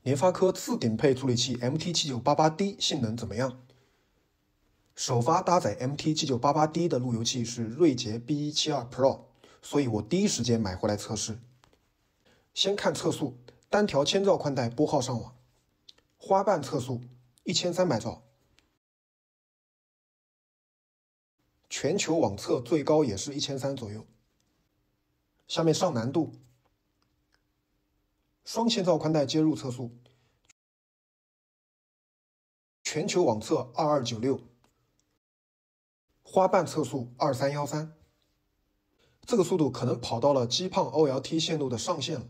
联发科次顶配处理器 MT7988D 性能怎么样？首发搭载 MT7988D 的路由器是锐捷 B172 Pro， 所以我第一时间买回来测试。先看测速，单条1000兆宽带拨号上网，花瓣测速1300兆，全球网测最高也是1300左右。下面上难度，双1000兆宽带接入测速，全球网测2296，花瓣测速2313，这个速度可能跑到了机胖 OLT 线路的上限了，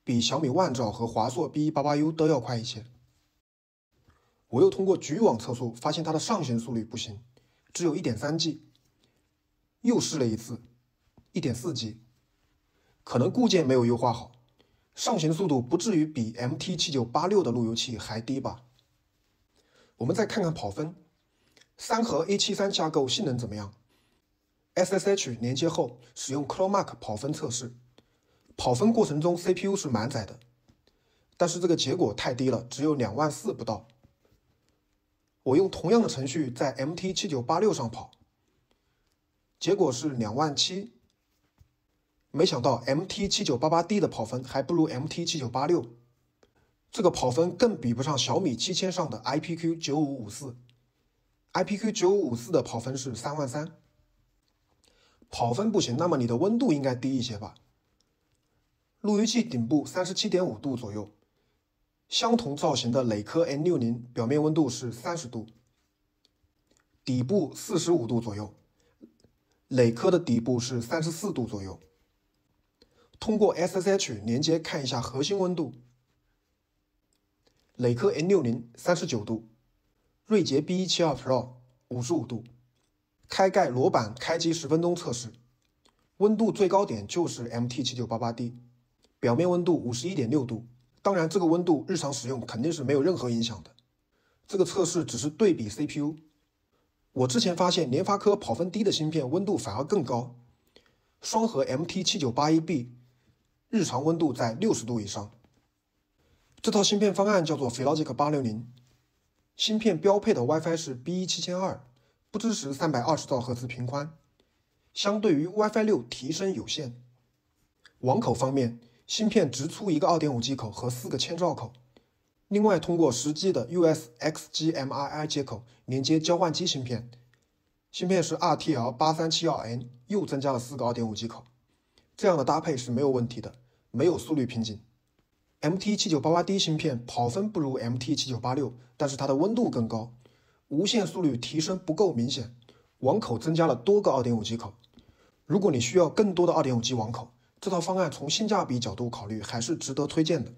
比小米万兆和华硕 B188U 都要快一些。我又通过局域网测速发现它的上行速率不行，只有 1.3G， 又试了一次 1.4G， 可能固件没有优化好，上行速度不至于比 MT7986 的路由器还低吧。我们再看看跑分，3核 A73 架构性能怎么样？ SSH 连接后使用 ChroMark 跑分测试，跑分过程中 CPU 是满载的，但是这个结果太低了，只有24000不到。我用同样的程序在 MT7986 上跑，结果是27000。没想到 MT7988D 的跑分还不如 MT7986， 这个跑分更比不上小米7000上的 IPQ9554。IPQ9554 的跑分是33000。跑分不行，那么你的温度应该低一些吧？路由器顶部 37.5 度左右，相同造型的磊科 N60 表面温度是30度，底部45度左右，磊科的底部是34度左右。通过 SSH 连接看一下核心温度，磊科 N60 39度，锐捷 B172 Pro 55度。开盖裸板开机10分钟测试，温度最高点就是 MT7988D， 表面温度 51.6 度。当然这个温度日常使用肯定是没有任何影响的，这个测试只是对比 CPU。 我之前发现联发科跑分低的芯片温度反而更高，双核 MT7981B 日常温度在60度以上。这套芯片方案叫做 Felogic 860，芯片标配的 WiFi 是 B172，不支持320兆赫兹频宽，相对于 WiFi 6提升有限。网口方面，芯片直出一个 2.5G 口和4个1000兆口，另外通过10G 的 US-XGMII 接口连接交换机芯片，芯片是 RTL8372N， 又增加了4个 2.5G 口，这样的搭配是没有问题的，没有速率瓶颈。MT7988D 芯片跑分不如 MT7986， 但是它的温度更高，无线速率提升不够明显，网口增加了多个 2.5G 口。如果你需要更多的 2.5G 网口，这套方案从性价比角度考虑还是值得推荐的。